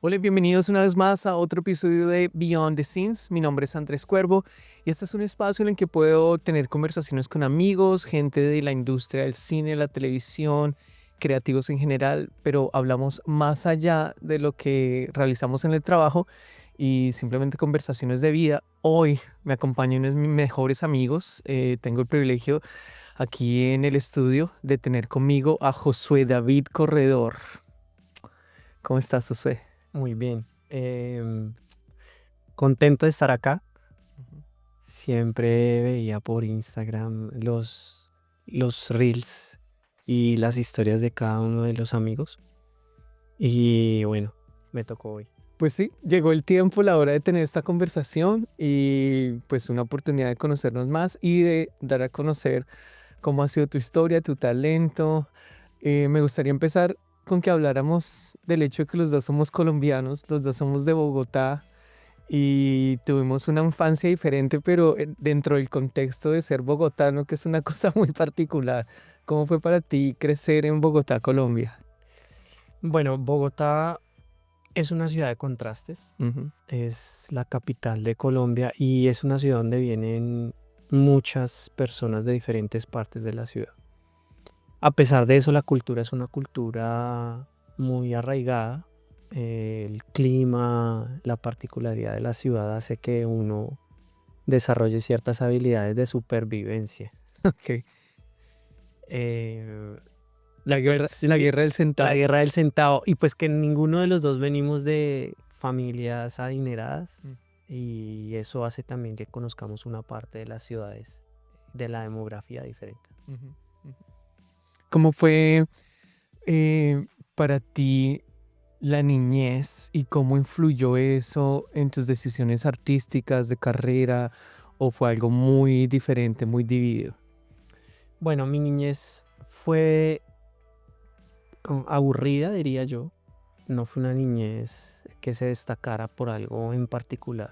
Hola y bienvenidos una vez más a otro episodio de Beyond the Scenes. Mi nombre es Andrés Cuervo y este es un espacio en el que puedo tener conversaciones con amigos, gente de la industria del cine, la televisión, creativos en general, pero hablamos más allá de lo que realizamos en el trabajo y simplemente conversaciones de vida. Hoy me acompaña uno de mis mejores amigos. Tengo el privilegio aquí en el estudio de tener conmigo a Josué David Corredor. ¿Cómo estás, Josué? Muy bien. Contento de estar acá. Ujú. Siempre veía por Instagram los reels y las historias de cada uno de los amigos. Y bueno, me tocó hoy. Pues sí, llegó el tiempo, la hora de tener esta conversación y pues una oportunidad de conocernos más y de dar a conocer cómo ha sido tu historia, tu talento. Me gustaría empezar con que habláramos del hecho de que los dos somos colombianos, los dos somos de Bogotá y tuvimos una infancia diferente, pero dentro del contexto de ser bogotano, que es una cosa muy particular. ¿Cómo fue para ti crecer en Bogotá, Colombia? Bueno, Bogotá es una ciudad de contrastes. Ujú. Es la capital de Colombia y es una ciudad donde vienen muchas personas de diferentes partes de la ciudad. A pesar de eso, la cultura es una cultura muy arraigada. El clima, la particularidad de la ciudad hace que uno desarrolle ciertas habilidades de supervivencia. Ok. Eh, La sí, guerra del la centavo. guerra del centavo. Y pues que ninguno de los dos venimos de familias adineradas. Mm. Y eso hace también que conozcamos una parte de las ciudades, de la demografía diferente. Ujú, ujú. ¿Cómo fue para ti la niñez y cómo influyó eso en tus decisiones artísticas de carrera o fue algo muy diferente, muy dividido? Bueno, mi niñez fue aburrida, diría yo. No fue una niñez que se destacara por algo en particular.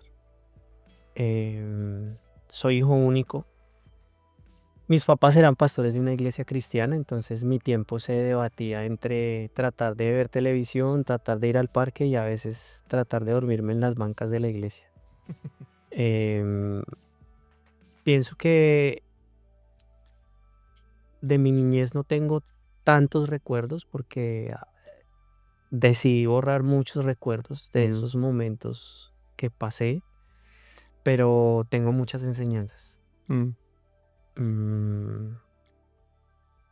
Em, Soy hijo único. Mis papás eran pastores de una iglesia cristiana, entonces mi tiempo se debatía entre tratar de ver televisión, tratar de ir al parque y a veces tratar de dormirme en las bancas de la iglesia. Em, Pienso que de mi niñez no tengo tantos recuerdos porque decidí borrar muchos recuerdos de Mm, esos momentos que pasé, pero tengo muchas enseñanzas. mm, Mm,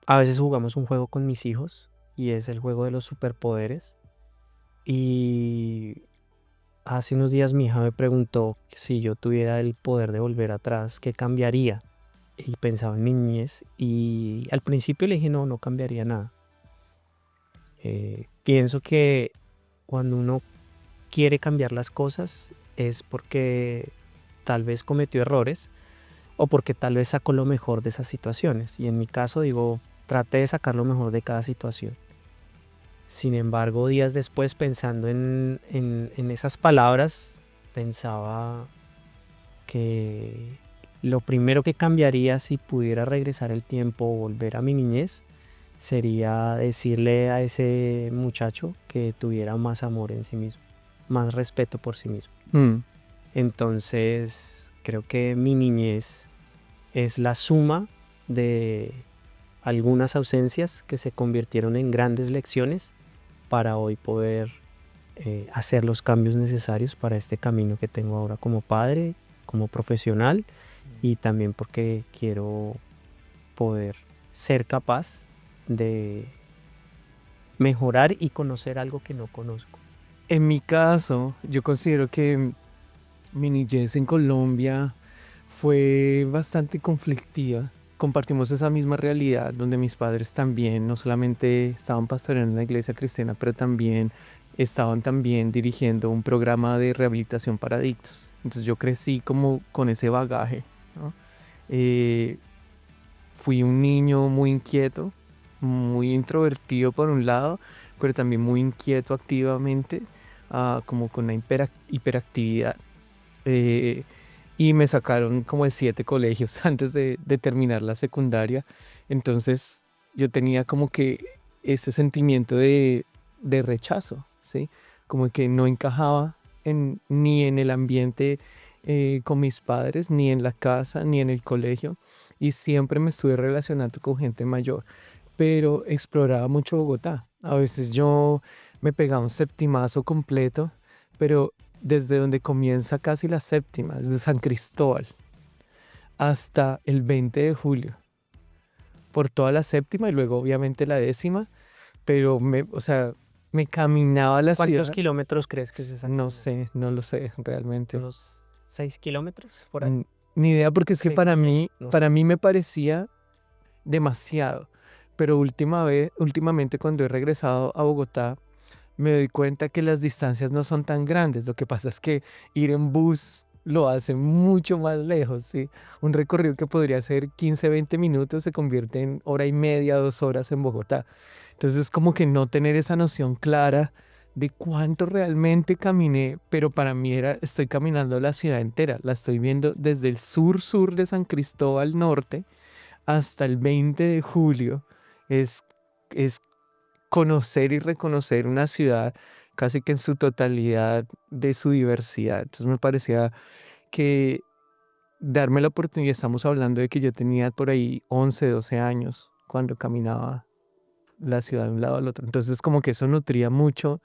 a veces jugamos un juego con mis hijos y es el juego de los superpoderes. Y hace unos días mi hija me preguntó que si yo tuviera el poder de volver atrás, ¿qué cambiaría? Y pensaba en mi niñez y al principio le dije no, no cambiaría nada. Pienso que cuando uno quiere cambiar las cosas es porque tal vez cometió errores o porque tal vez sacó lo mejor de esas situaciones. Y en mi caso digo, traté de sacar lo mejor de cada situación. Sin embargo, días después pensando en esas palabras, pensaba que lo primero que cambiaría si pudiera regresar el tiempo o volver a mi niñez sería decirle a ese muchacho que tuviera más amor en sí mismo, más respeto por sí mismo. mm. Entonces, creo que mi niñez es la suma de algunas ausencias que se convirtieron en grandes lecciones para hoy poder hacer los cambios necesarios para este camino que tengo ahora como padre, como profesional y también porque quiero poder ser capaz de mejorar y conocer algo que no conozco. En mi caso, yo considero que mi niñez en Colombia fue bastante conflictiva. Compartimos esa misma realidad donde mis padres también no solamente estaban pastoreando en la iglesia cristiana, pero también estaban también dirigiendo un programa de rehabilitación para adictos. Entonces yo crecí como con ese bagaje, ¿no? Eh, Fui un niño muy inquieto, muy introvertido por un lado, pero también muy inquieto activamente, como con una hiperactividad. eh, y me sacaron como de 7 colegios antes de terminar la secundaria. Entonces yo tenía como que ese sentimiento de rechazo, ¿sí? como que no encajaba ni en el ambiente con mis padres, ni en la casa, ni en el colegio, y siempre me estuve relacionando con gente mayor, pero exploraba mucho Bogotá. A veces yo me pegaba un septimazo completo, pero desde donde comienza casi la séptima, desde San Cristóbal hasta el 20 de julio, por toda la séptima y luego obviamente la décima, pero o sea, me caminaba la ¿Cuántos ciudad. kilómetros crees que es esa No caminata? sé, no lo sé realmente. ¿Unos 6 kilómetros por ahí? Ni idea porque es que 6 millas, no para sé. mí me parecía demasiado. Pero últimamente cuando he regresado a Bogotá, me doy cuenta que las distancias no son tan grandes. Lo que pasa es que ir en bus lo hace mucho más lejos, ¿sí? Un recorrido que podría ser 15, 20 minutos se convierte en hora y media, 2 horas en Bogotá. Entonces, como que no tener esa noción clara de cuánto realmente caminé, pero para mí era, estoy caminando la ciudad entera, la estoy viendo desde el sur de San Cristóbal Norte hasta el 20 de julio. Es, es conocer y reconocer una ciudad casi que en su totalidad de su diversidad. Entonces me parecía que darme la oportunidad, estamos hablando de que yo tenía por ahí 11 12 años cuando caminaba la ciudad de un lado al otro. Entonces como que eso nutría mucho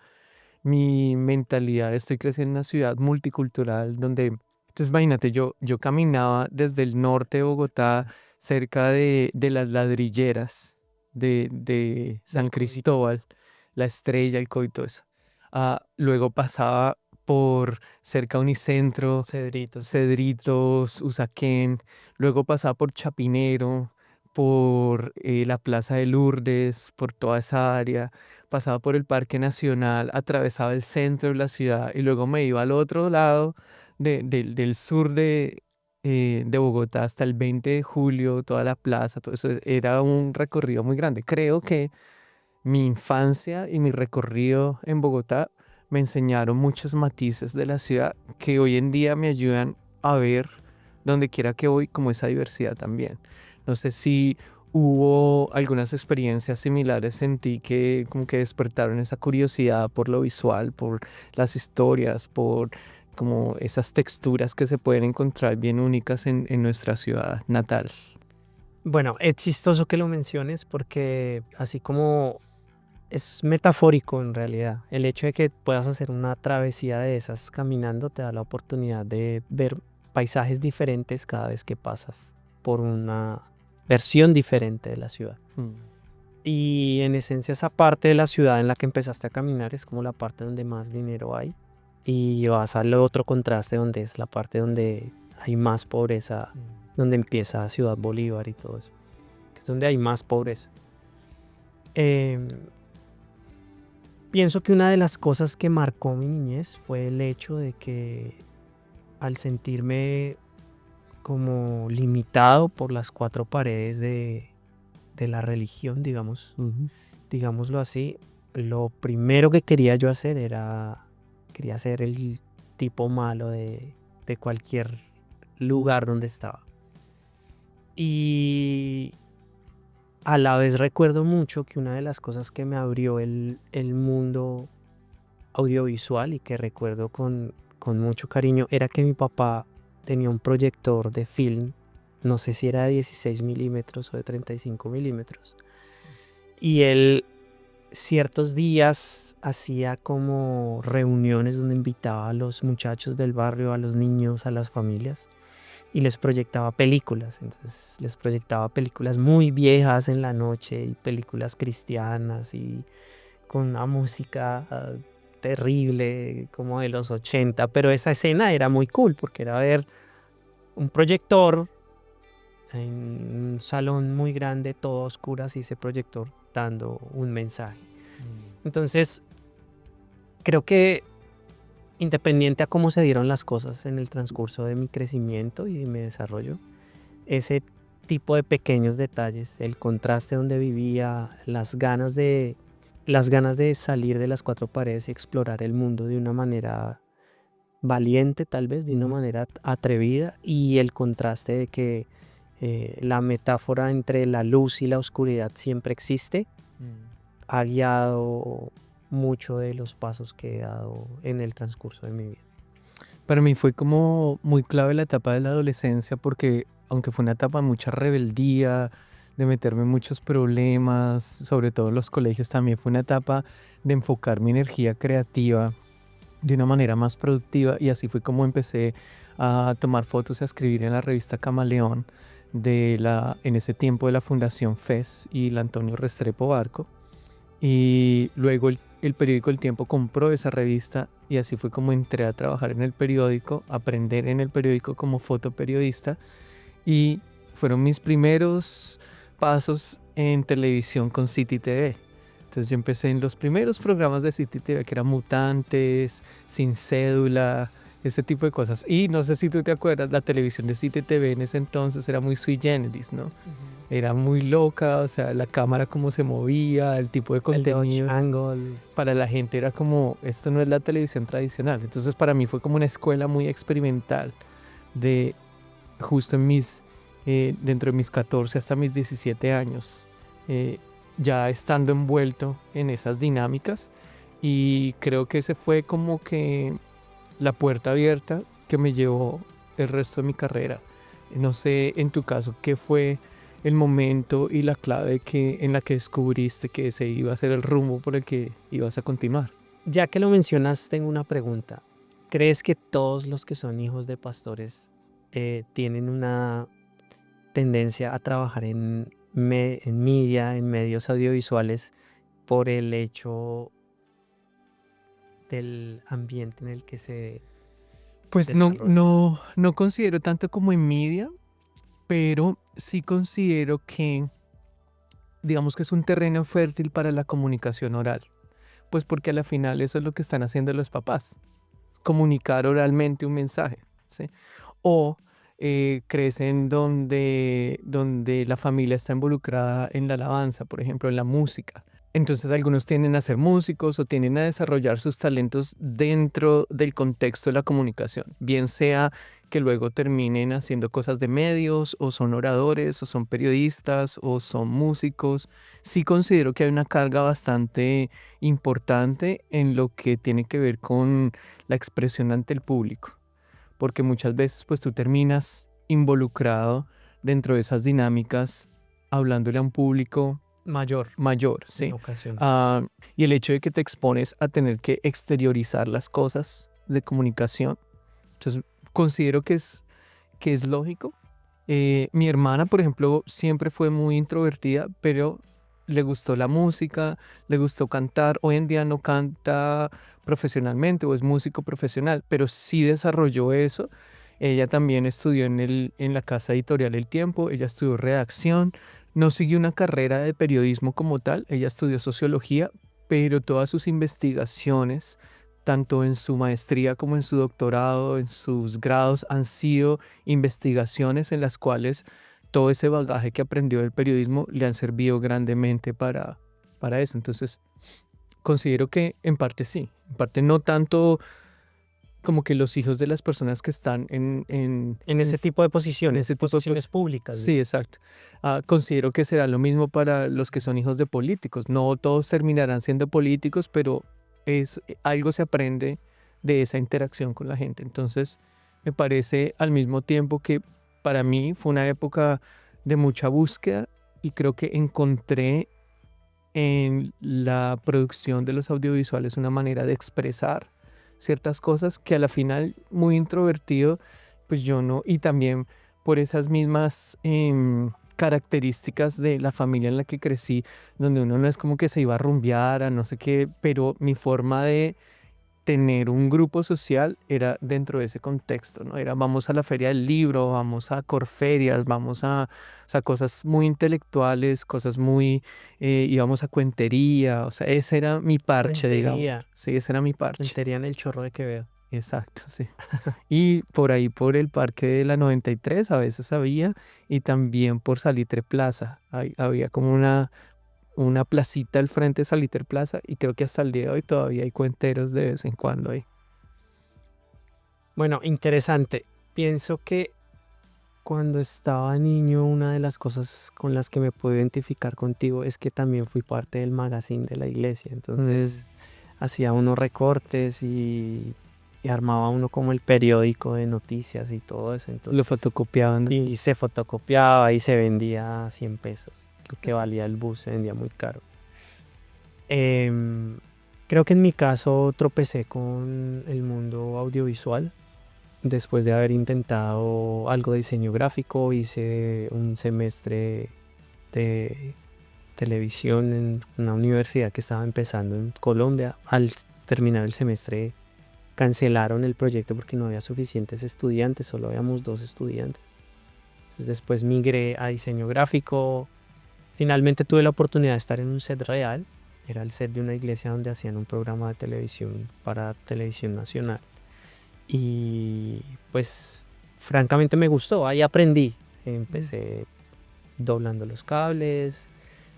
mi mentalidad. Estoy creciendo en una ciudad multicultural donde, entonces imagínate, yo caminaba desde el norte de Bogotá, cerca de las ladrilleras de Del San Coito. Cristóbal, La Estrella, el Coito, eso. Luego pasaba por cerca a Unicentro, Cedritos. Cedritos, Usaquén, luego pasaba por Chapinero, por la Plaza de Lourdes, por toda esa área, pasaba por el Parque Nacional, atravesaba el centro de la ciudad y luego me iba al otro lado del sur de Bogotá hasta el 20 de julio, toda la plaza, todo eso era un recorrido muy grande. Creo que mi infancia y mi recorrido en Bogotá me enseñaron muchos matices de la ciudad que hoy en día me ayudan a ver donde quiera que voy como esa diversidad también. No sé si hubo algunas experiencias similares en ti que como que despertaron esa curiosidad por lo visual, por las historias, por como esas texturas que se pueden encontrar bien únicas en nuestra ciudad natal. Bueno, es chistoso que lo menciones porque así como es metafórico en realidad, el hecho de que puedas hacer una travesía de esas caminando te da la oportunidad de ver paisajes diferentes cada vez que pasas por una versión diferente de la ciudad. Y en esencia esa parte de la ciudad en la que empezaste a caminar es como la parte donde más dinero hay. Y vas al otro contraste donde es la parte donde hay más pobreza, donde empieza Ciudad Bolívar y todo eso, que es donde hay más pobreza. Em, Pienso que una de las cosas que marcó mi niñez fue el hecho de que al sentirme como limitado por las cuatro paredes de la religión, digámoslo así, lo primero que quería yo hacer quería ser el tipo malo de cualquier lugar donde estaba. Y a la vez recuerdo mucho que una de las cosas que me abrió el mundo audiovisual y que recuerdo con mucho cariño era que mi papá tenía un proyector de film, no sé si era de 16 milímetros o de 35 milímetros. Y él ciertos días hacía como reuniones donde invitaba a los muchachos del barrio, a los niños, a las familias y les proyectaba películas. Entonces les proyectaba películas muy viejas en la noche y películas cristianas y con una música terrible como de los 80, pero esa escena era muy cool porque era ver un proyector en un salón muy grande, todo a oscuras y ese proyector dando un mensaje. Entonces, creo que independiente a cómo se dieron las cosas en el transcurso de mi crecimiento y de mi desarrollo, ese tipo de pequeños detalles, el contraste donde vivía, las ganas de salir de las cuatro paredes y explorar el mundo de una manera valiente, tal vez, de una manera atrevida, y el contraste de que la metáfora entre la luz y la oscuridad siempre existe, ha guiado mucho de los pasos que he dado en el transcurso de mi vida. Para mí fue como muy clave la etapa de la adolescencia porque aunque fue una etapa de mucha rebeldía, de meterme en muchos problemas, sobre todo en los colegios, también fue una etapa de enfocar mi energía creativa de una manera más productiva y así fue como empecé a tomar fotos y a escribir en la revista Camaleón en ese tiempo de la Fundación FES y la Antonio Restrepo Barco. Y luego el periódico El Tiempo compró esa revista y así fue como entré a trabajar en el periódico, aprender en el periódico como fotoperiodista y fueron mis primeros pasos en televisión con City TV. Entonces yo empecé en los primeros programas de City TV que eran Mutantes, Sin Cédula, ese tipo de cosas. Y no sé si tú te acuerdas, la televisión de City TV en ese entonces era muy sui generis, ¿no? Era muy loca, o sea, la cámara cómo se movía, el tipo de El Dodge contenidos. Angle. Para la gente era como, esto no es la televisión tradicional. Entonces para mí fue como una escuela muy experimental de justo dentro de mis 14 hasta mis 17 años, ya estando envuelto en esas dinámicas. Y creo que ese fue como que la puerta abierta que me llevó el resto de mi carrera. No sé, en tu caso, ¿qué fue el momento y la clave en la que descubriste que ese iba a ser el rumbo por el que ibas a continuar? Ya que lo mencionas, tengo una pregunta. ¿Crees que todos los que son hijos de pastores tienen una tendencia a trabajar en media, en medios audiovisuales, por el hecho del ambiente en el que se Pues desarrolla? no considero tanto como en media, pero sí considero que, digamos que es un terreno fértil para la comunicación oral. Pues porque a la final eso es lo que están haciendo los papás, comunicar oralmente un mensaje, ¿sí? O crecen donde la familia está involucrada en la alabanza, por ejemplo, en la música. Entonces algunos tienden a ser músicos o tienden a desarrollar sus talentos dentro del contexto de la comunicación, bien sea que luego terminen haciendo cosas de medios o son oradores o son periodistas o son músicos. Sí considero que hay una carga bastante importante en lo que tiene que ver con la expresión ante el público, porque muchas veces pues tú terminas involucrado dentro de esas dinámicas hablándole a un público Mayor mayor, en ¿sí? ocasiones. Y el hecho de que te expones a tener que exteriorizar las cosas de comunicación, entonces considero que es lógico. Mi hermana, por ejemplo, siempre fue muy introvertida, pero le gustó la música, le gustó cantar. Hoy en día no canta profesionalmente o es músico profesional, pero sí desarrolló eso. Ella también estudió en la casa editorial El Tiempo, ella estudió redacción, no siguió una carrera de periodismo como tal, ella estudió sociología, pero todas sus investigaciones, tanto en su maestría como en su doctorado, en sus grados, han sido investigaciones en las cuales todo ese bagaje que aprendió del periodismo le han servido grandemente para eso. Entonces, considero que en parte sí, en parte no tanto como que los hijos de las personas que están En ese tipo de en posiciones, ese tipo de posiciones públicas. Sí, exacto. Considero que será lo mismo para los que son hijos de políticos. No todos terminarán siendo políticos, pero algo se aprende de esa interacción con la gente. Entonces, me parece al mismo tiempo que para mí fue una época de mucha búsqueda y creo que encontré en la producción de los audiovisuales una manera de expresar ciertas cosas que a la final muy introvertido, pues yo no, y también por esas mismas características de la familia en la que crecí, donde uno no es como que se iba a rumbear, a no sé qué, pero mi forma de tener un grupo social era dentro de ese contexto, ¿no? Era vamos a la feria del libro, vamos a Corferias, vamos o sea, cosas muy intelectuales, cosas muy, íbamos a Cuentería, o sea, ese era mi parche, digamos. Rentería. Sí, ese era mi parche. Rentería en el Chorro de Quevedo. Exacto, sí. Y por ahí, por el parque de la 93, a veces había, y también por Salitre Plaza. Había como una placita al frente de Salitre Plaza, y creo que hasta el día de hoy todavía hay cuenteros de vez en cuando ahí. Bueno, interesante. Pienso que cuando estaba niño, una de las cosas con las que me puedo identificar contigo es que también fui parte del magazine de la iglesia. Entonces, hacía unos recortes y armaba uno como el periódico de noticias y todo eso. Lo Entonces, fotocopiaban. y se fotocopiaba y se vendía a 100 pesos, lo que valía el bus, se vendía muy caro. Em, Creo que en mi caso tropecé con el mundo audiovisual. Después de haber intentado algo de diseño gráfico, hice un semestre de televisión en una universidad que estaba empezando en Colombia. Al terminar el semestre cancelaron el proyecto porque no había suficientes estudiantes, solo habíamos 2 estudiantes. Entonces después migré a diseño gráfico. Finalmente tuve la oportunidad de estar en un set real. Era el set de una iglesia donde hacían un programa de televisión para televisión nacional. Y pues francamente me gustó, ahí aprendí. Empecé doblando los cables,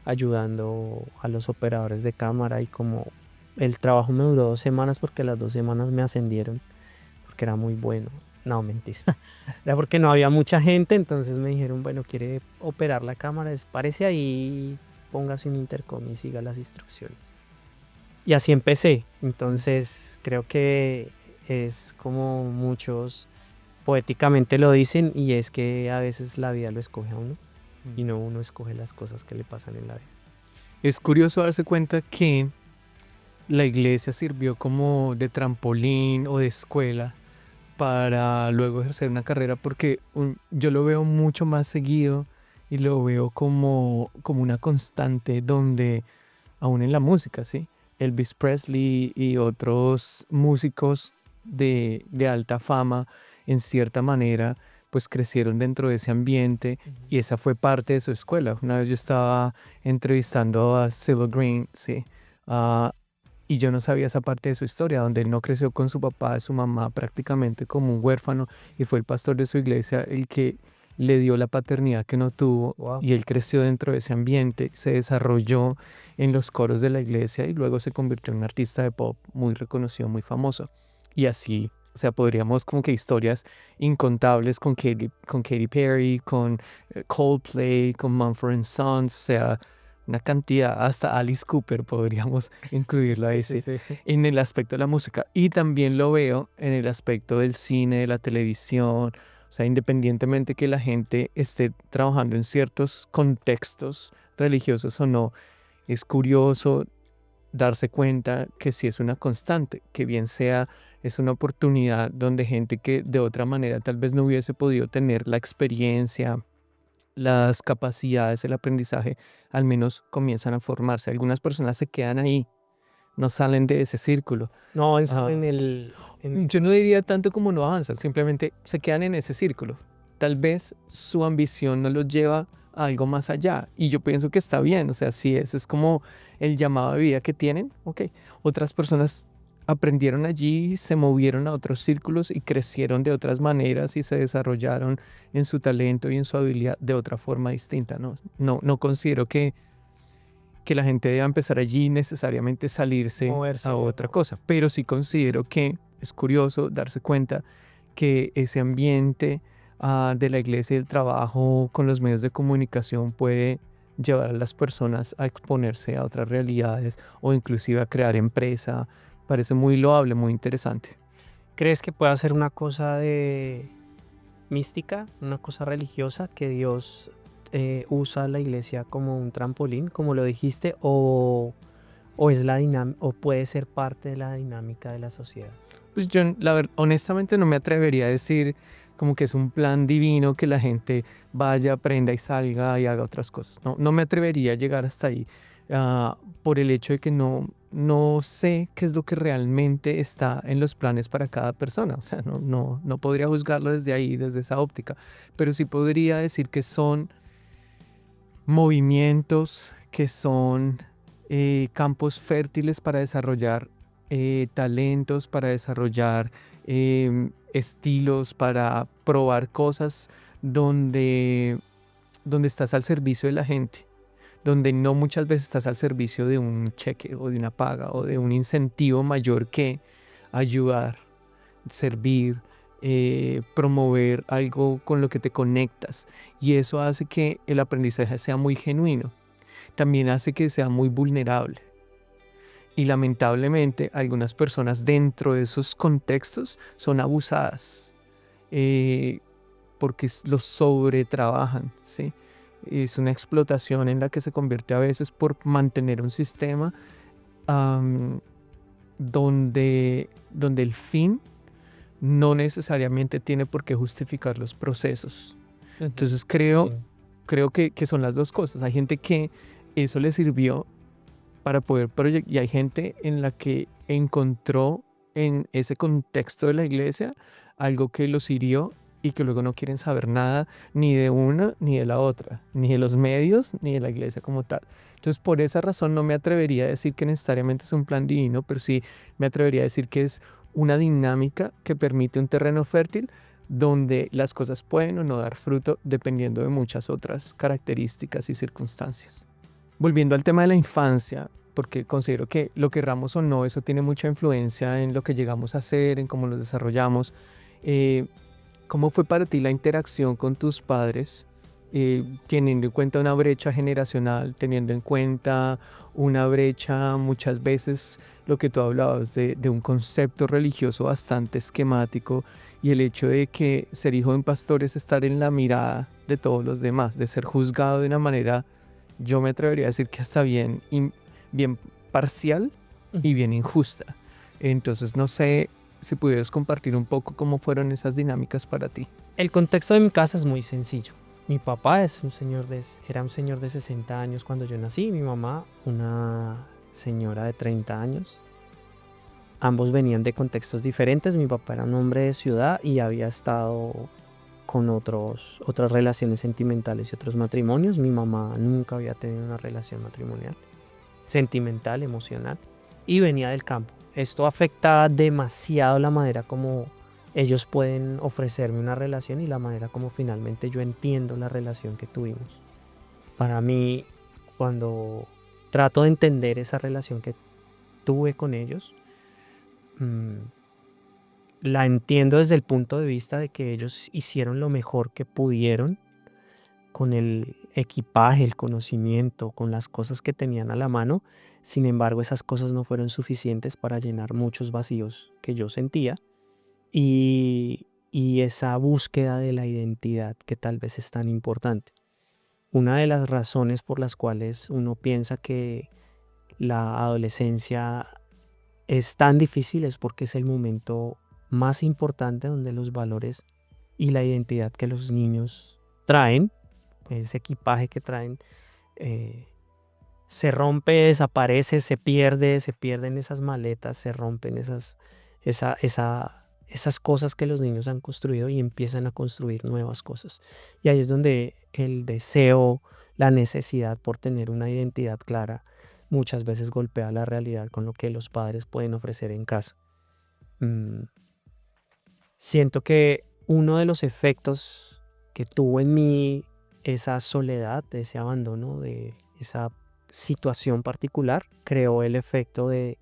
ayudando a los operadores de cámara y como el trabajo me duró 2 semanas porque las 2 semanas me ascendieron porque era muy bueno. No, mentira. Era porque no había mucha gente, entonces me dijeron, bueno, quiere operar la cámara, párese ahí, póngase un intercom y siga las instrucciones. Y así empecé. Entonces creo que es como muchos poéticamente lo dicen y es que a veces la vida lo escoge a uno y no uno escoge las cosas que le pasan en la vida. Es curioso darse cuenta que la iglesia sirvió como de trampolín o de escuela para luego ejercer una carrera porque yo lo veo mucho más seguido y lo veo como una constante donde, aún en la música, ¿sí? Elvis Presley y otros músicos de alta fama, en cierta manera, pues crecieron dentro de ese ambiente y esa fue parte de su escuela. Una vez yo estaba entrevistando a CeeLo Green, ¿sí? Ah, y yo no sabía esa parte de su historia, donde él no creció con su papá y su mamá prácticamente como un huérfano y fue el pastor de su iglesia el que le dio la paternidad que no tuvo Wow. y él creció dentro de ese ambiente, se desarrolló en los coros de la iglesia y luego se convirtió en un artista de pop muy reconocido, muy famoso. Y así, o sea, podríamos como que historias incontables con Katy Perry, con Coldplay, con Mumford Sons, o sea, una cantidad, hasta Alice Cooper podríamos incluirlo ahí, sí, en el aspecto de la música. Y también lo veo en el aspecto del cine, de la televisión, o sea, independientemente que la gente esté trabajando en ciertos contextos religiosos o no, es curioso darse cuenta que sí es una constante, que bien sea es una oportunidad donde gente que de otra manera tal vez no hubiese podido tener la experiencia, las capacidades, el aprendizaje, al menos comienzan a formarse. Algunas personas se quedan ahí, no salen de ese círculo. No, Ah, en el... yo no diría tanto como no avanzan, simplemente se quedan en ese círculo. Tal vez su ambición no los lleva a algo más allá y yo pienso que está bien, o sea, si ese es como el llamado de vida que tienen, ok. Otras personas aprendieron allí, se movieron a otros círculos y crecieron de otras maneras y se desarrollaron en su talento y en su habilidad de otra forma distinta, ¿no? No considero que la gente deba empezar allí necesariamente salirse moverse. a otra cosa, pero sí considero que es curioso darse cuenta que ese ambiente de la iglesia y el trabajo con los medios de comunicación puede llevar a las personas a exponerse a otras realidades o inclusive a crear empresa. Parece muy loable, muy interesante. ¿Crees que pueda ser una cosa de mística, una cosa religiosa, que Dios usa la iglesia como un trampolín, como lo dijiste, o es o puede ser parte de la dinámica de la sociedad? Pues yo, honestamente, no me atrevería a decir como que es un plan divino que la gente vaya, aprenda y salga y haga otras cosas. No me atrevería a llegar hasta ahí, por el hecho de que no sé qué es lo que realmente está en los planes para cada persona. O sea, no podría juzgarlo desde ahí, desde esa óptica, pero sí podría decir que son movimientos, que son campos fértiles para desarrollar talentos, para desarrollar estilos, para probar cosas donde estás al servicio de la gente, donde no muchas veces estás al servicio de un cheque o de una paga o de un incentivo mayor que ayudar, servir, promover algo con lo que te conectas. Y eso hace que el aprendizaje sea muy genuino. También hace que sea muy vulnerable. Y lamentablemente algunas personas dentro de esos contextos son abusadas, eh, porque los sobretrabajan, ¿sí? Es una explotación en la que se convierte a veces por mantener un sistema am, donde el fin no necesariamente tiene por qué justificar los procesos. Entonces Sí. creo que son las dos cosas. Hay gente que eso le sirvió para poder proyectar, y hay gente en la que encontró en ese contexto de la iglesia algo que los hirió y que luego no quieren saber nada ni de una ni de la otra, ni de los medios ni de la iglesia como tal. Entonces, por esa razón no me atrevería a decir que necesariamente es un plan divino, pero sí me atrevería a decir que es una dinámica que permite un terreno fértil donde las cosas pueden o no dar fruto dependiendo de muchas otras características y circunstancias. Volviendo al tema de la infancia, porque considero que lo querramos o no, eso tiene mucha influencia en lo que llegamos a hacer, en cómo nos desarrollamos. Eh, ¿Cómo fue para ti la interacción con tus padres, teniendo en cuenta una brecha generacional, teniendo en cuenta una brecha muchas veces, lo que tú hablabas de un concepto religioso bastante esquemático, y el hecho de que ser hijo de un pastor es estar en la mirada de todos los demás, de ser juzgado de una manera, yo me atrevería a decir que hasta bien parcial y bien injusta? Entonces no sé si pudieras compartir un poco cómo fueron esas dinámicas para ti. El contexto de mi casa es muy sencillo. Mi papá era un señor de 60 años cuando yo nací, mi mamá una señora de 30 años. Ambos venían de contextos diferentes. Mi papá era un hombre de ciudad y había estado con otras relaciones sentimentales y otros matrimonios. Mi mamá nunca había tenido una relación matrimonial, sentimental, emocional, y venía del campo. Esto afecta demasiado la manera como ellos pueden ofrecerme una relación y la manera como finalmente yo entiendo la relación que tuvimos. Para mí, cuando trato de entender esa relación que tuve con ellos, mm, la entiendo desde el punto de vista de que ellos hicieron lo mejor que pudieron con el equipaje, el conocimiento, con las cosas que tenían a la mano. Sin embargo, esas cosas no fueron suficientes para llenar muchos vacíos que yo sentía y esa búsqueda de la identidad que tal vez es tan importante. Una de las razones por las cuales uno piensa que la adolescencia es tan difícil es porque es el momento más importante donde los valores y la identidad que los niños traen, ese equipaje que traen, eh, se rompe, desaparece, se pierden esas maletas, se rompen esas cosas que los niños han construido y empiezan a construir nuevas cosas. Y ahí es donde el deseo, la necesidad por tener una identidad clara, muchas veces golpea la realidad con lo que los padres pueden ofrecer en casa. Mm, Siento que uno de los efectos que tuvo en mí esa soledad, ese abandono de esa situación particular, creó el efecto de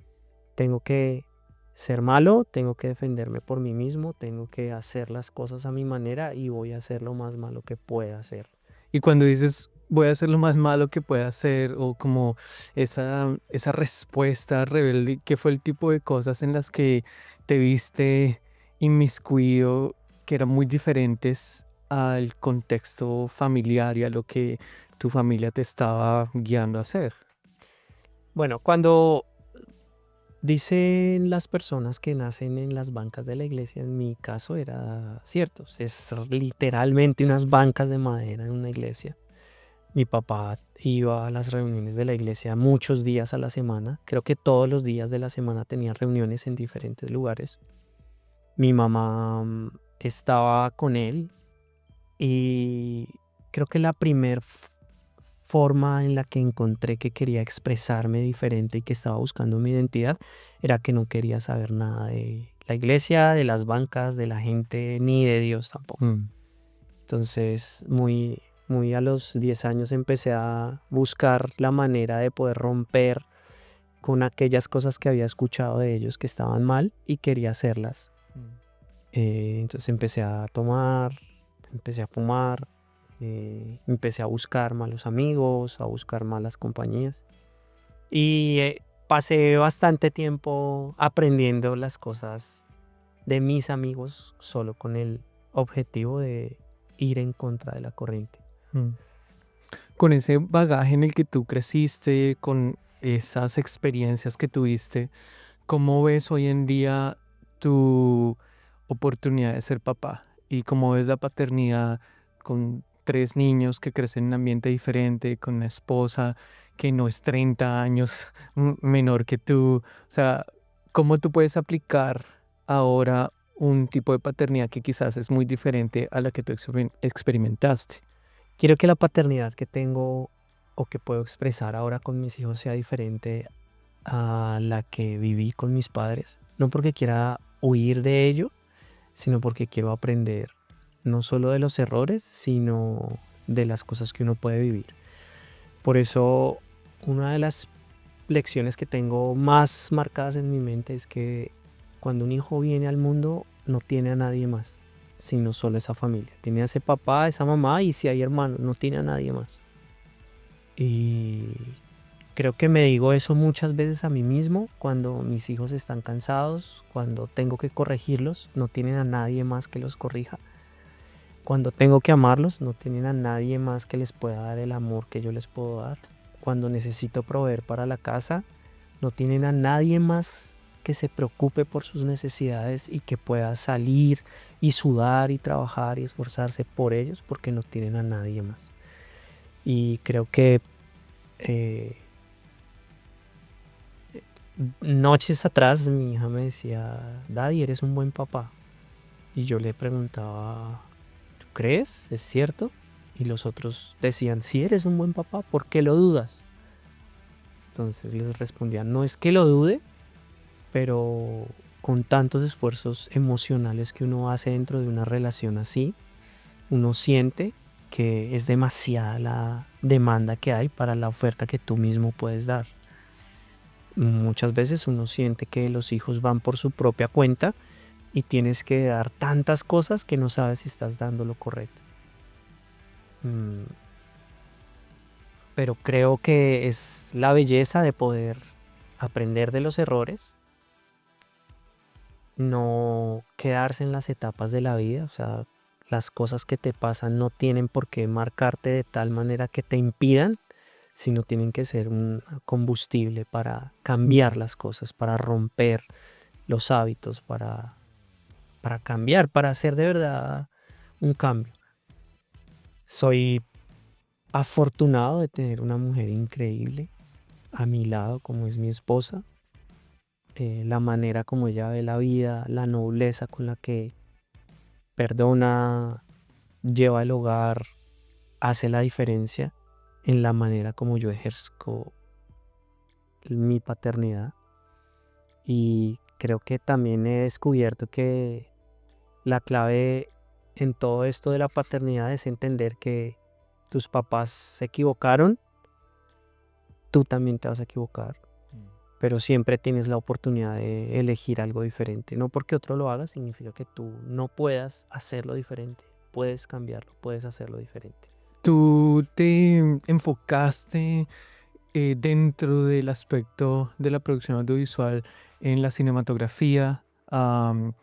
tengo que ser malo, tengo que defenderme por mí mismo, tengo que hacer las cosas a mi manera y voy a hacer lo más malo que pueda hacer. Y cuando dices voy a hacer lo más malo que pueda hacer, o como esa respuesta rebelde, ¿qué fue el tipo de cosas en las que te viste inmiscuido, que eran muy diferentes al contexto familiar y a lo que tu familia te estaba guiando a hacer? Bueno, cuando dicen las personas que nacen en las bancas de la iglesia, en mi caso era cierto, es literalmente unas bancas de madera en una iglesia. Mi papá iba a las reuniones de la iglesia muchos días a la semana. Creo que todos los días de la semana tenía reuniones en diferentes lugares. Mi mamá estaba con él y creo que la primer forma en la que encontré que quería expresarme diferente y que estaba buscando mi identidad era que no quería saber nada de la iglesia, de las bancas, de la gente, ni de Dios tampoco. Mm. Entonces, muy a los 10 años empecé a buscar la manera de poder romper con aquellas cosas que había escuchado de ellos que estaban mal y quería hacerlas. Entonces empecé a tomar, empecé a fumar, empecé a buscar malos amigos, a buscar malas compañías. Y pasé bastante tiempo aprendiendo las cosas de mis amigos solo con el objetivo de ir en contra de la corriente. Mm. Con ese bagaje en el que tú creciste, con esas experiencias que tuviste, ¿cómo ves hoy en día tu oportunidad de ser papá? ¿Y cómo ves la paternidad con 3 niños que crecen en un ambiente diferente, con una esposa que no es 30 años menor que tú? O sea, ¿cómo tú puedes aplicar ahora un tipo de paternidad que quizás es muy diferente a la que tú experimentaste? Quiero que la paternidad que tengo o que puedo expresar ahora con mis hijos sea diferente a la que viví con mis padres. No porque quiera huir de ello, sino porque quiero aprender no solo de los errores, sino de las cosas que uno puede vivir. Por eso, una de las lecciones que tengo más marcadas en mi mente es que cuando un hijo viene al mundo no tiene a nadie más, sino solo esa familia. Tiene a ese papá, a esa mamá y si hay hermanos, no tiene a nadie más. Y creo que me digo eso muchas veces a mí mismo cuando mis hijos están cansados, cuando tengo que corregirlos, no tienen a nadie más que los corrija. Cuando tengo que amarlos, no tienen a nadie más que les pueda dar el amor que yo les puedo dar. Cuando necesito proveer para la casa, no tienen a nadie más que se preocupe por sus necesidades y que pueda salir y sudar y trabajar y esforzarse por ellos porque no tienen a nadie más. Y creo que eh, noches atrás mi hija me decía, Daddy, eres un buen papá. Y yo le preguntaba, ¿tú crees? ¿Es cierto? Y los otros decían, sí, eres un buen papá, ¿por qué lo dudas? Entonces les respondía, no es que lo dude, pero con tantos esfuerzos emocionales que uno hace dentro de una relación así, uno siente que es demasiada la demanda que hay para la oferta que tú mismo puedes dar. Muchas veces uno siente que los hijos van por su propia cuenta y tienes que dar tantas cosas que no sabes si estás dando lo correcto. Pero creo que es la belleza de poder aprender de los errores, no quedarse en las etapas de la vida, o sea, las cosas que te pasan no tienen por qué marcarte de tal manera que te impidan, sino tienen que ser un combustible para cambiar las cosas, para romper los hábitos, para cambiar, para hacer de verdad un cambio. Soy afortunado de tener una mujer increíble a mi lado, como es mi esposa. La manera como ella ve la vida, la nobleza con la que perdona, lleva el hogar, hace la diferencia en la manera como yo ejerzo mi paternidad. Y creo que también he descubierto que la clave en todo esto de la paternidad es entender que tus papás se equivocaron, tú también te vas a equivocar, pero siempre tienes la oportunidad de elegir algo diferente. No porque otro lo haga significa que tú no puedas hacerlo diferente. Puedes cambiarlo, puedes hacerlo diferente. ¿Tú te enfocaste dentro del aspecto de la producción audiovisual en la cinematografía, am,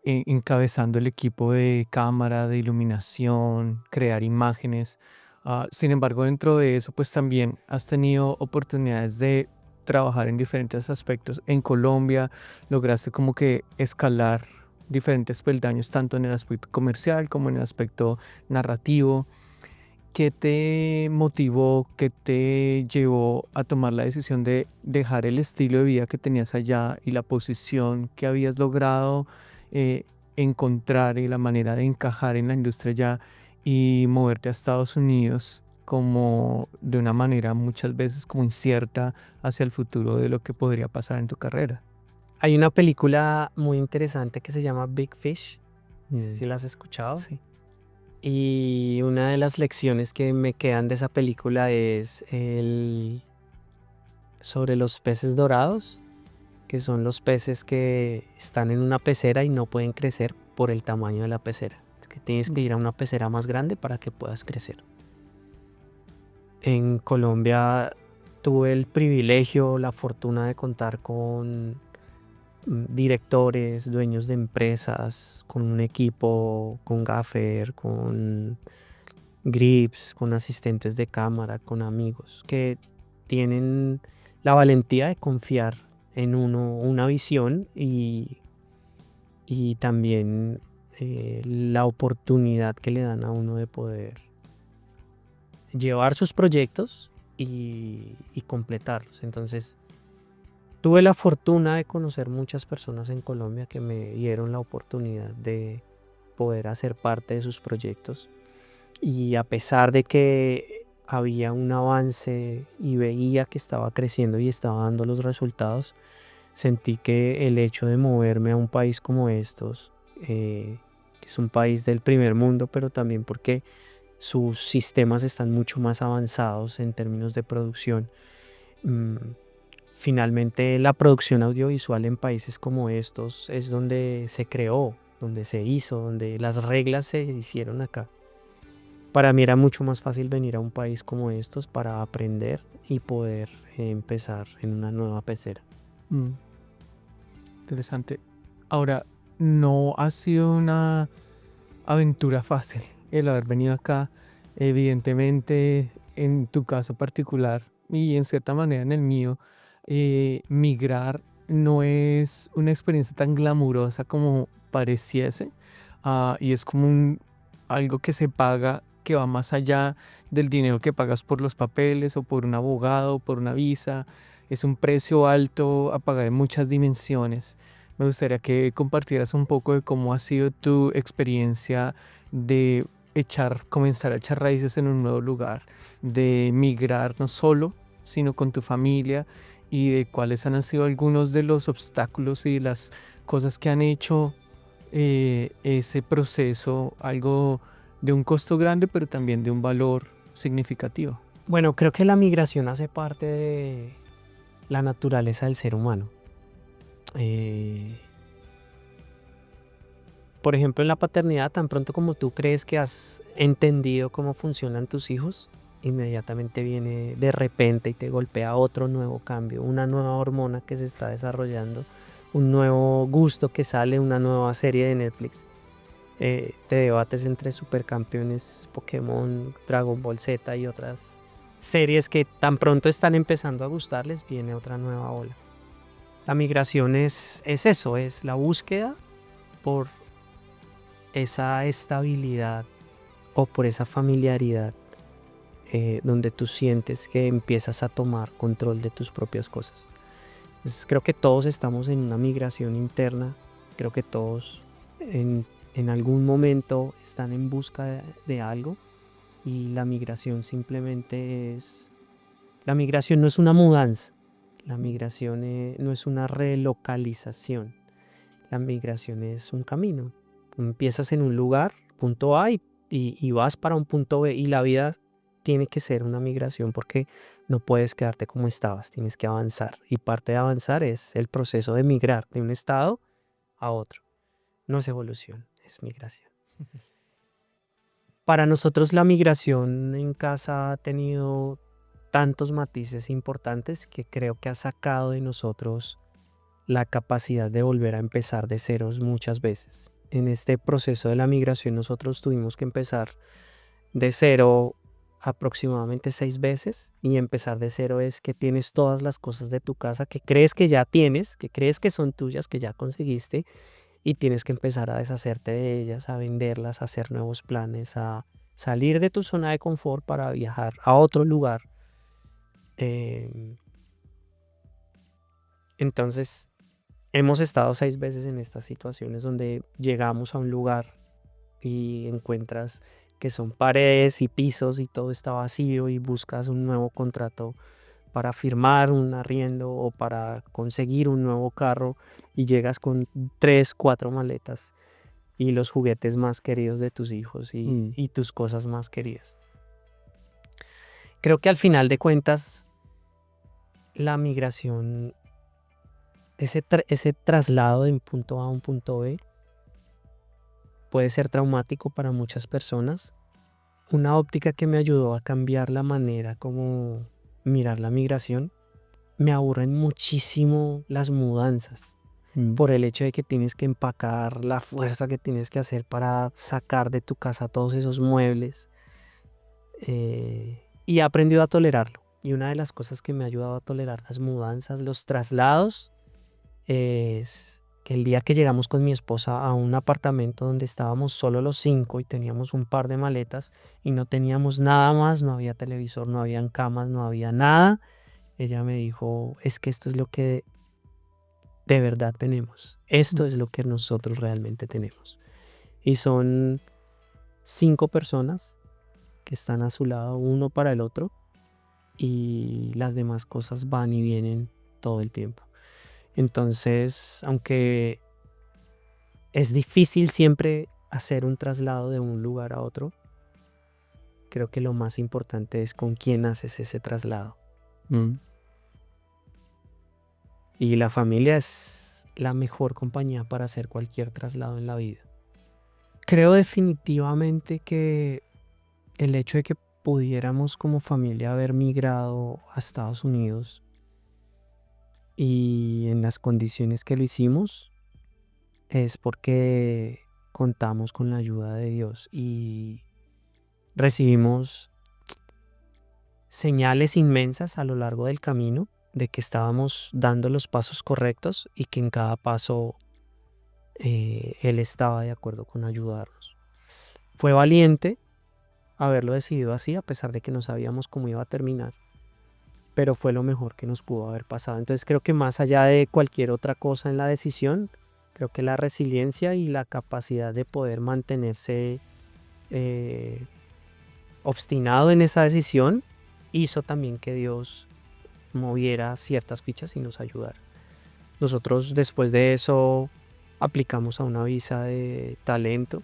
encabezando el equipo de cámara, de iluminación, crear imágenes? Sin embargo, dentro de eso, pues también has tenido oportunidades de trabajar en diferentes aspectos. En Colombia lograste como que escalar diferentes peldaños, tanto en el aspecto comercial como en el aspecto narrativo. ¿Qué te motivó, qué te llevó a tomar la decisión de dejar el estilo de vida que tenías allá y la posición que habías logrado eh, encontrar y la manera de encajar en la industria allá y moverte a Estados Unidos como de una manera muchas veces como incierta hacia el futuro de lo que podría pasar en tu carrera? Hay una película muy interesante que se llama Big Fish. No sé Mm, si la has escuchado. sí. Y una de las lecciones que me quedan de esa película es sobre los peces dorados, que son los peces que están en una pecera y no pueden crecer por el tamaño de la pecera. Es que tienes que ir a una pecera más grande para que puedas crecer. En Colombia tuve el privilegio, la fortuna de contar con directores, dueños de empresas, con un equipo, con gaffer, con grips, con asistentes de cámara, con amigos que tienen la valentía de confiar en uno, una visión y también la oportunidad que le dan a uno de poder llevar sus proyectos y completarlos. Entonces, tuve la fortuna de conocer muchas personas en Colombia que me dieron la oportunidad de poder hacer parte de sus proyectos. Y a pesar de que había un avance y veía que estaba creciendo y estaba dando los resultados, sentí que el hecho de moverme a un país como estos, que es un país del primer mundo, pero también porque sus sistemas están mucho más avanzados en términos de producción. Mm, Finalmente, la producción audiovisual en países como estos es donde se creó, donde se hizo, donde las reglas se hicieron acá. Para mí era mucho más fácil venir a un país como estos para aprender y poder empezar en una nueva pecera. Mm, interesante. Ahora, no ha sido una aventura fácil el haber venido acá. Evidentemente, en tu caso particular y en cierta manera en el mío, migrar no es una experiencia tan glamurosa como pareciese. Y es como algo que se paga que va más allá del dinero que pagas por los papeles o por un abogado o por una visa. Es un precio alto a pagar en muchas dimensiones. Me gustaría que compartieras un poco de cómo ha sido tu experiencia de comenzar a echar raíces en un nuevo lugar, de migrar no solo, sino con tu familia, y de cuáles han sido algunos de los obstáculos y las cosas que han hecho ese proceso algo de un costo grande, pero también de un valor significativo. Bueno, creo que la migración hace parte de la naturaleza del ser humano. Por ejemplo, en la paternidad, tan pronto como tú crees que has entendido cómo funcionan tus hijos, inmediatamente viene de repente y te golpea otro nuevo cambio, una nueva hormona que se está desarrollando, un nuevo gusto que sale, una nueva serie de Netflix. Te debates entre Supercampeones, Pokémon, Dragon Ball Z y otras series que tan pronto están empezando a gustarles, viene otra nueva ola. La migración es eso, es la búsqueda por esa estabilidad o por esa familiaridad donde tú sientes que empiezas a tomar control de tus propias cosas. Entonces, creo que todos estamos en una migración interna, creo que todos en algún momento están en busca de algo y la migración simplemente es... La migración no es una mudanza, la migración no es una relocalización, la migración es un camino. Empiezas en un lugar, punto A, y vas para un punto B, y la vida tiene que ser una migración porque no puedes quedarte como estabas, tienes que avanzar. Y parte de avanzar es el proceso de migrar de un estado a otro. No es evolución, es migración. Para nosotros la migración en casa ha tenido tantos matices importantes que creo que ha sacado de nosotros la capacidad de volver a empezar de ceros muchas veces. En este proceso de la migración nosotros tuvimos que empezar de cero aproximadamente 6 veces, y empezar de cero es que tienes todas las cosas de tu casa que crees que ya tienes, que crees que son tuyas, que ya conseguiste, y tienes que empezar a deshacerte de ellas, a venderlas, a hacer nuevos planes, a salir de tu zona de confort para viajar a otro lugar. Entonces, hemos estado 6 veces en estas situaciones donde llegamos a un lugar y encuentras que son paredes y pisos y todo está vacío y buscas un nuevo contrato para firmar un arriendo o para conseguir un nuevo carro, y llegas con 3, 4 maletas y los juguetes más queridos de tus hijos y tus cosas más queridas. Creo que al final de cuentas la migración, ese traslado de un punto A a un punto B, puede ser traumático para muchas personas. Una óptica que me ayudó a cambiar la manera como mirar la migración, me aburren muchísimo las mudanzas por el hecho de que tienes que empacar, la fuerza que tienes que hacer para sacar de tu casa todos esos muebles. Y he aprendido a tolerarlo. Y una de las cosas que me ha ayudado a tolerar las mudanzas, los traslados, es que el día que llegamos con mi esposa a un apartamento donde estábamos solo los 5 y teníamos un par de maletas y no teníamos nada más, no había televisor, no habían camas, no había nada, ella me dijo, es que esto es lo que de verdad tenemos. Esto es lo que nosotros realmente tenemos. Y son 5 personas que están a su lado, uno para el otro, y las demás cosas van y vienen todo el tiempo. Entonces, aunque es difícil siempre hacer un traslado de un lugar a otro, creo que lo más importante es con quién haces ese traslado. Y la familia es la mejor compañía para hacer cualquier traslado en la vida. Creo definitivamente que el hecho de que pudiéramos como familia haber migrado a Estados Unidos y en las condiciones que lo hicimos es porque contamos con la ayuda de Dios y recibimos señales inmensas a lo largo del camino de que estábamos dando los pasos correctos y que en cada paso Él estaba de acuerdo con ayudarnos. Fue valiente haberlo decidido así, a pesar de que no sabíamos cómo iba a terminar, pero fue lo mejor que nos pudo haber pasado. Entonces creo que más allá de cualquier otra cosa en la decisión, creo que la resiliencia y la capacidad de poder mantenerse obstinado en esa decisión hizo también que Dios moviera ciertas fichas y nos ayudara. Nosotros después de eso aplicamos a una visa de talento.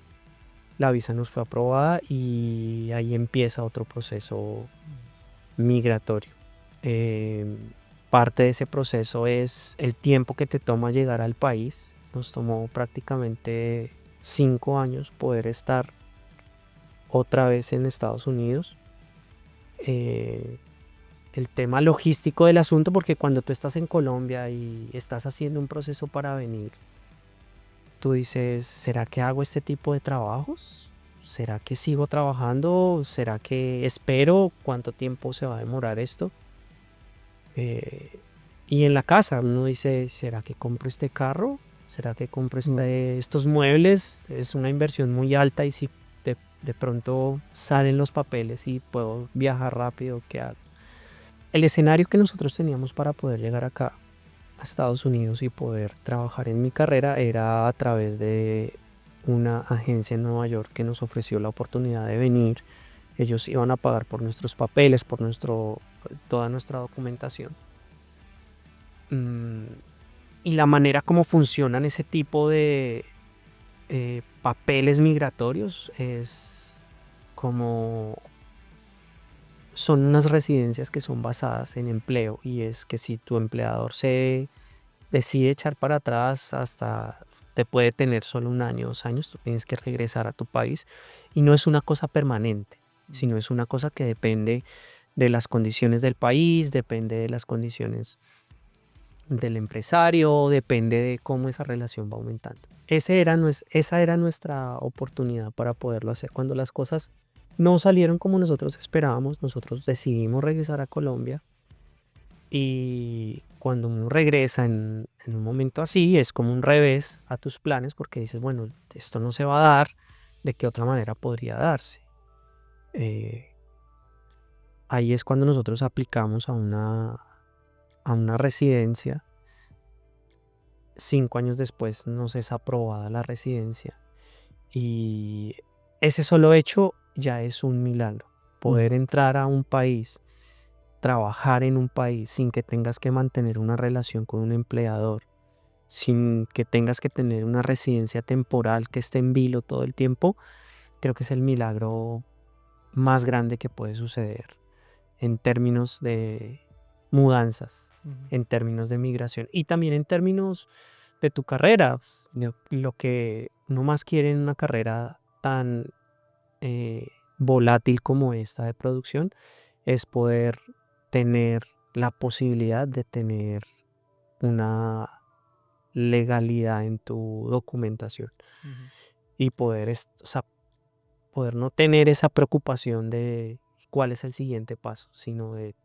La visa nos fue aprobada y ahí empieza otro proceso migratorio. Parte de ese proceso es el tiempo que te toma llegar al país. Nos tomó prácticamente 5 años poder estar otra vez en Estados Unidos. El tema logístico del asunto, porque cuando tú estás en Colombia y estás haciendo un proceso para venir, tú dices, ¿será que hago este tipo de trabajos? ¿Será que sigo trabajando? ¿Será que espero? ¿Cuánto tiempo se va a demorar esto? Y en la casa uno dice, ¿será que compro este carro? ¿Será que compro estos muebles? Es una inversión muy alta y si de pronto salen los papeles y puedo viajar rápido, ¿qué hago? El escenario que nosotros teníamos para poder llegar acá a Estados Unidos y poder trabajar en mi carrera era a través de una agencia en Nueva York que nos ofreció la oportunidad de venir. Ellos iban a pagar por nuestros papeles, por toda nuestra documentación. Y la manera como funcionan ese tipo de papeles migratorios es como son unas residencias que son basadas en empleo, y es que si tu empleador se decide echar para atrás, hasta te puede tener solo 1 año, 2 años, tú tienes que regresar a tu país, y no es una cosa permanente, sino es una cosa que depende de las condiciones del país, depende de las condiciones del empresario, depende de cómo esa relación va aumentando. Esa era nuestra oportunidad para poderlo hacer. Cuando las cosas no salieron como nosotros esperábamos, nosotros decidimos regresar a Colombia. Y cuando uno regresa en un momento así, es como un revés a tus planes, porque dices, bueno, esto no se va a dar, ¿de qué otra manera podría darse? Ahí es cuando nosotros aplicamos a una residencia. 5 años después nos es aprobada la residencia. Y ese solo hecho ya es un milagro. Poder entrar a un país, trabajar en un país sin que tengas que mantener una relación con un empleador, sin que tengas que tener una residencia temporal que esté en vilo todo el tiempo, creo que es el milagro más grande que puede suceder en términos de mudanzas, en términos de migración y también en términos de tu carrera. Lo que uno más quiere en una carrera tan volátil como esta de producción es poder tener la posibilidad de tener una legalidad en tu documentación y poder, o sea, poder no tener esa preocupación de cuál es el siguiente paso, sino de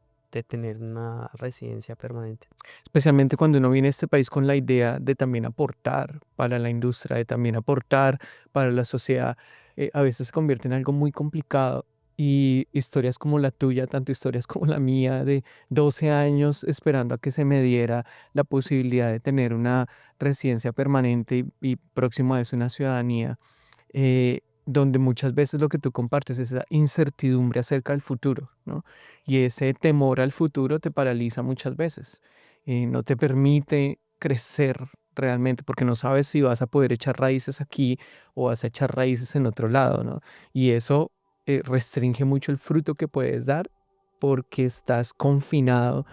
tener una residencia permanente. Especialmente cuando uno viene a este país con la idea de también aportar para la industria, de también aportar para la sociedad, a veces se convierte en algo muy complicado y historias como la tuya, tanto historias como la mía, de 12 años esperando a que se me diera la posibilidad de tener una residencia permanente y próximo a eso una ciudadanía, donde muchas veces lo que tú compartes es esa incertidumbre acerca del futuro, ¿no? Y ese temor al futuro te paraliza muchas veces, no te permite crecer realmente porque no sabes si vas a poder echar raíces aquí o vas a echar raíces en otro lado, ¿no? Y eso restringe mucho el fruto que puedes dar porque estás confinado,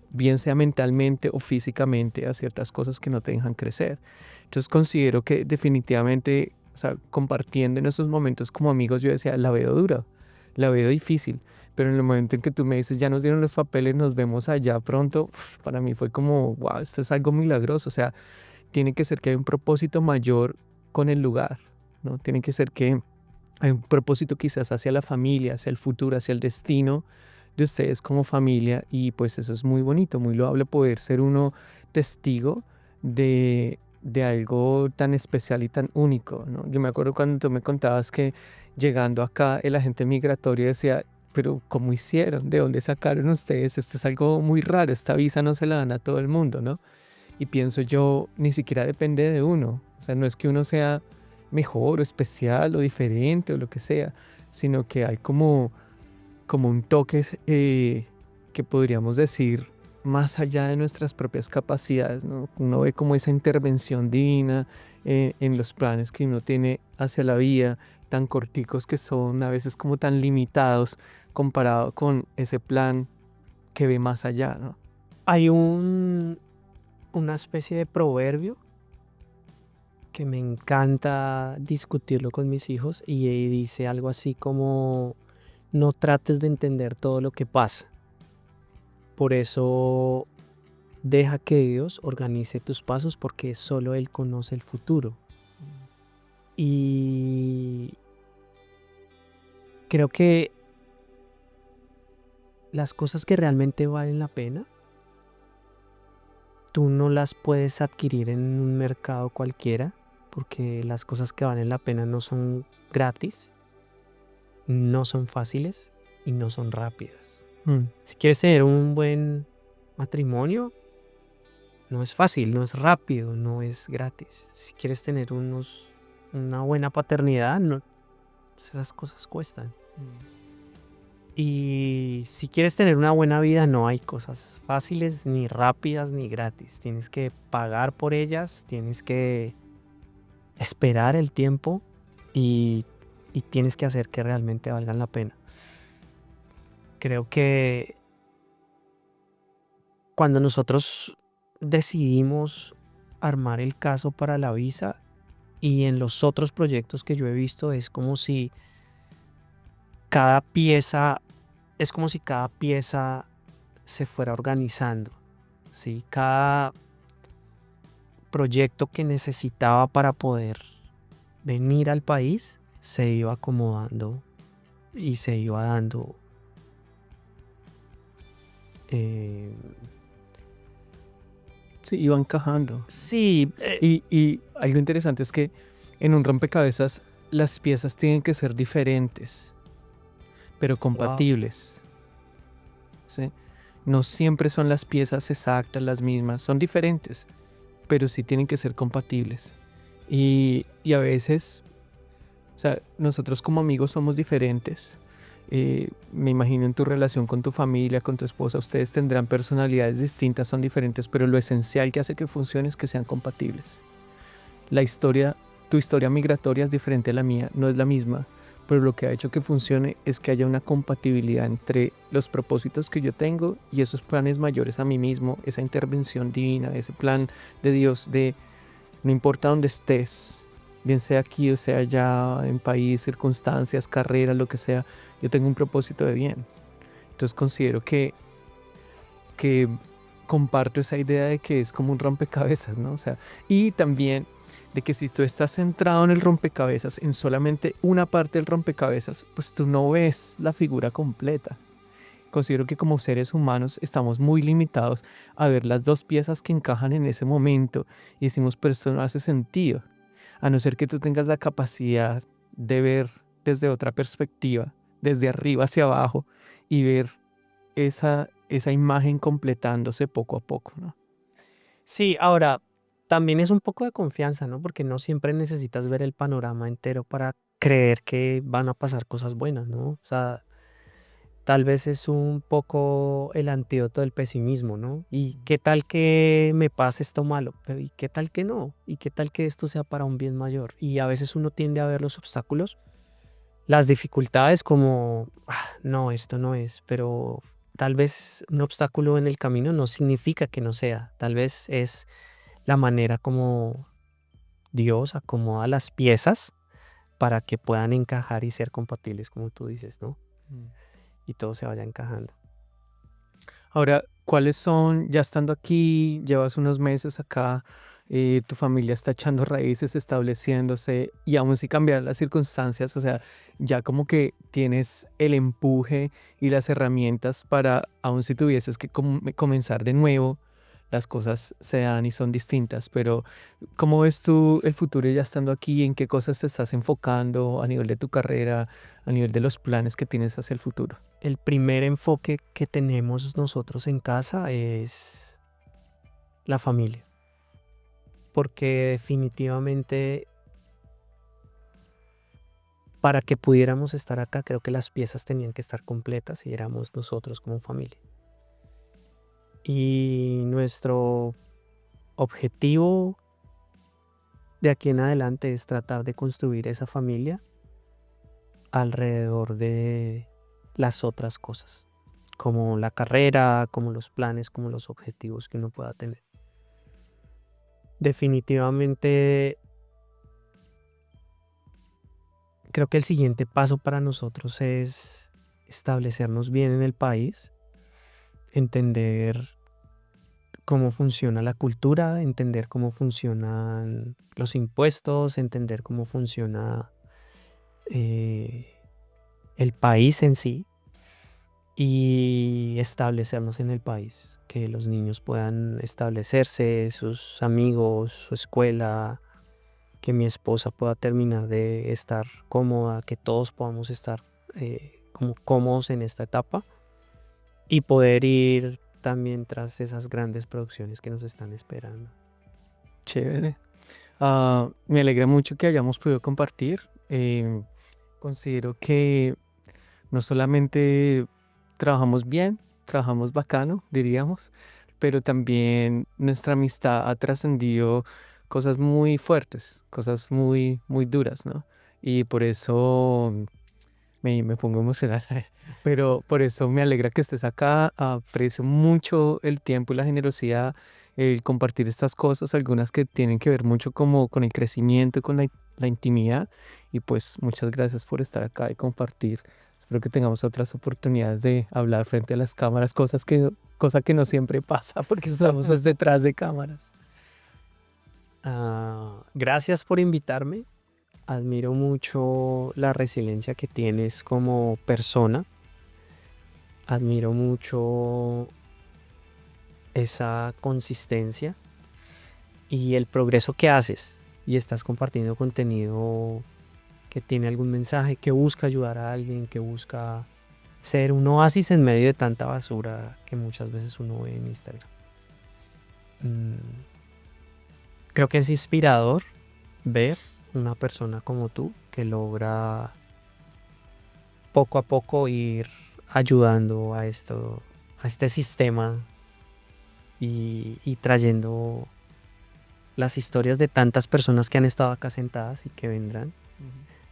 bien sea mentalmente o físicamente, a ciertas cosas que no te dejan crecer. Entonces considero que definitivamente, o sea, compartiendo en esos momentos como amigos, yo decía, la veo dura, la veo difícil, pero en el momento en que tú me dices, ya nos dieron los papeles, nos vemos allá pronto, para mí fue como, wow, esto es algo milagroso, o sea, tiene que ser que hay un propósito mayor con el lugar, ¿no? Tiene que ser que hay un propósito quizás hacia la familia, hacia el futuro, hacia el destino de ustedes como familia y pues eso es muy bonito, muy loable poder ser uno testigo de algo tan especial y tan único, ¿no? Yo me acuerdo cuando tú me contabas que llegando acá el agente migratorio decía, pero ¿cómo hicieron? ¿De dónde sacaron ustedes? Esto es algo muy raro, esta visa no se la dan a todo el mundo, ¿no? Y pienso yo, ni siquiera depende de uno, o sea, no es que uno sea mejor o especial o diferente o lo que sea, sino que hay como un toque que podríamos decir más allá de nuestras propias capacidades, ¿no? Uno ve como esa intervención divina en los planes que uno tiene hacia la vida, tan corticos que son, a veces como tan limitados comparado con ese plan que ve más allá, ¿no? Hay una especie de proverbio que me encanta discutirlo con mis hijos y dice algo así como no trates de entender todo lo que pasa. Por eso deja que Dios organice tus pasos porque solo Él conoce el futuro. Y creo que las cosas que realmente valen la pena, tú no las puedes adquirir en un mercado cualquiera, porque las cosas que valen la pena no son gratis, no son fáciles y no son rápidas. Mm. Si quieres tener un buen matrimonio, no es fácil, no es rápido, no es gratis. Si quieres tener una buena paternidad, no, esas cosas cuestan. Y si quieres tener una buena vida, no hay cosas fáciles, ni rápidas, ni gratis. Tienes que pagar por ellas, tienes que esperar el tiempo y tienes que hacer que realmente valgan la pena. Creo que cuando nosotros decidimos armar el caso para la visa y en los otros proyectos que yo he visto es como si cada pieza se fuera organizando, ¿sí? Cada proyecto que necesitaba para poder venir al país se iba acomodando y se iba dando. Sí, iba encajando. Sí, Y algo interesante es que en un rompecabezas las piezas tienen que ser diferentes, pero compatibles, ¿sí? No siempre son las piezas exactas las mismas, son diferentes, pero sí tienen que ser compatibles. Y a veces, o sea, nosotros como amigos somos diferentes. Me imagino en tu relación con tu familia, con tu esposa, ustedes tendrán personalidades distintas, son diferentes, pero lo esencial que hace que funcione es que sean compatibles. Tu historia migratoria es diferente a la mía, no es la misma, pero lo que ha hecho que funcione es que haya una compatibilidad entre los propósitos que yo tengo y esos planes mayores a mí mismo, esa intervención divina, ese plan de Dios de no importa dónde estés, bien sea aquí o sea allá, en país, circunstancias, carrera, lo que sea, yo tengo un propósito de bien. Entonces considero que que comparto esa idea de que es como un rompecabezas, ¿no? O sea, y también de que si tú estás centrado en el rompecabezas, en solamente una parte del rompecabezas, pues tú no ves la figura completa. Considero que como seres humanos estamos muy limitados a ver las dos piezas que encajan en ese momento y decimos, pero esto no hace sentido, a no ser que tú tengas la capacidad de ver desde otra perspectiva, desde arriba hacia abajo y ver esa imagen completándose poco a poco, ¿no? Sí, ahora también es un poco de confianza, ¿no? Porque no siempre necesitas ver el panorama entero para creer que van a pasar cosas buenas, ¿no? O sea, tal vez es un poco el antídoto del pesimismo, ¿no? ¿Y qué tal que me pase esto malo? Pero ¿y qué tal que no? ¿Y qué tal que esto sea para un bien mayor? Y a veces uno tiende a ver los obstáculos, las dificultades como, no, esto no es, pero tal vez un obstáculo en el camino no significa que no sea, tal vez es la manera como Dios acomoda las piezas para que puedan encajar y ser compatibles, como tú dices, ¿no? Mm. Y todo se vaya encajando. Ahora, ¿cuáles son, ya estando aquí, llevas unos meses acá, tu familia está echando raíces, estableciéndose y aún si cambiaran las circunstancias, o sea, ya como que tienes el empuje y las herramientas para, aún si tuvieses que comenzar de nuevo, las cosas se dan y son distintas, pero ¿cómo ves tú el futuro ya estando aquí? ¿En qué cosas te estás enfocando a nivel de tu carrera, a nivel de los planes que tienes hacia el futuro? El primer enfoque que tenemos nosotros en casa es la familia, porque definitivamente para que pudiéramos estar acá, creo que las piezas tenían que estar completas y éramos nosotros como familia. Y nuestro objetivo de aquí en adelante es tratar de construir esa familia alrededor de las otras cosas, como la carrera, como los planes, como los objetivos que uno pueda tener. Definitivamente creo que el siguiente paso para nosotros es establecernos bien en el país, entender cómo funciona la cultura, entender cómo funcionan los impuestos, entender cómo funciona eh, el país en sí y establecernos en el país, que los niños puedan establecerse, sus amigos, su escuela, que mi esposa pueda terminar de estar cómoda, que todos podamos estar como cómodos en esta etapa y poder ir también tras esas grandes producciones que nos están esperando. Chévere. Me alegra mucho que hayamos podido compartir. Considero que no solamente trabajamos bien, trabajamos bacano, diríamos, pero también nuestra amistad ha trascendido cosas muy fuertes, cosas muy, muy duras, ¿no? Y por eso me pongo emocional, pero por eso me alegra que estés acá. Aprecio mucho el tiempo y la generosidad, el compartir estas cosas, algunas que tienen que ver mucho como con el crecimiento y con la intimidad. Y pues muchas gracias por estar acá y compartir. Espero que tengamos otras oportunidades de hablar frente a las cámaras, cosa que no siempre pasa porque estamos detrás de cámaras. Gracias por invitarme. Admiro mucho la resiliencia que tienes como persona. Admiro mucho esa consistencia y el progreso que haces. Y estás compartiendo contenido que tiene algún mensaje, que busca ayudar a alguien, que busca ser un oasis en medio de tanta basura que muchas veces uno ve en Instagram. Creo que es inspirador ver una persona como tú que logra poco a poco ir ayudando a este sistema y trayendo las historias de tantas personas que han estado acá sentadas y que vendrán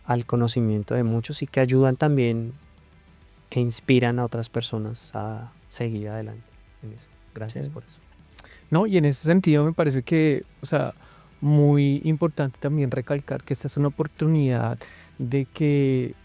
al conocimiento de muchos y que ayudan también e inspiran a otras personas a seguir adelante en esto. Gracias por eso. No, y en ese sentido me parece que, o sea, muy importante también recalcar que esta es una oportunidad de que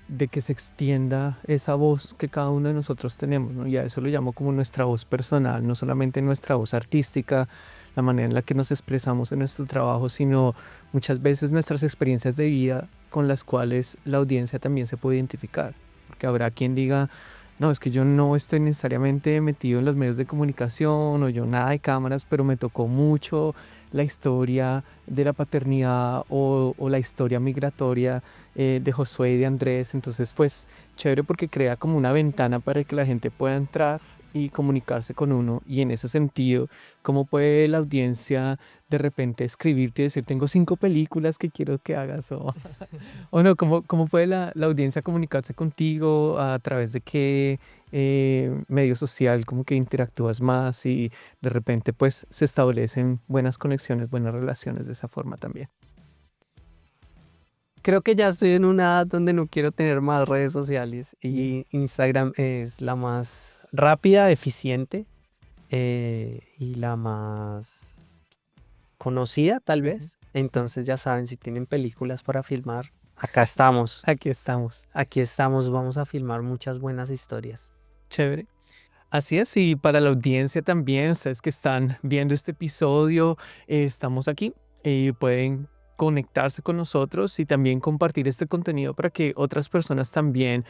se extienda esa voz que cada uno de nosotros tenemos, ¿no? Y a eso lo llamo como nuestra voz personal, no solamente nuestra voz artística, la manera en la que nos expresamos en nuestro trabajo, sino muchas veces nuestras experiencias de vida con las cuales la audiencia también se puede identificar. Porque habrá quien diga, no, es que yo no estoy necesariamente metido en los medios de comunicación o yo nada de cámaras, pero me tocó mucho la historia de la paternidad o la historia migratoria de Josué y de Andrés. Entonces, pues, chévere porque crea como una ventana para que la gente pueda entrar y comunicarse con uno. Y en ese sentido, ¿cómo puede la audiencia de repente escribirte y decir, tengo 5 películas que quiero que hagas? O no, ¿cómo puede la audiencia comunicarse contigo? ¿A través de qué medio social como que interactúas más? Y de repente pues se establecen buenas conexiones, buenas relaciones de esa forma también. Creo que ya estoy en una edad donde no quiero tener más redes sociales y Instagram es la más rápida, eficiente y la más conocida tal Ujú. vez. Entonces ya saben, si tienen películas para filmar, acá estamos. Aquí estamos. Aquí estamos, vamos a filmar muchas buenas historias. Chévere. Así es, y para la audiencia también, ustedes que están viendo este episodio, estamos aquí y pueden conectarse con nosotros y también compartir este contenido para que otras personas también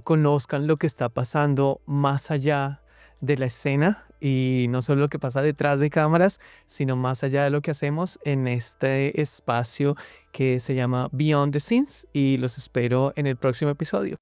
conozcan lo que está pasando más allá de la escena y no solo lo que pasa detrás de cámaras, sino más allá de lo que hacemos en este espacio que se llama Beyond the Scenes y los espero en el próximo episodio.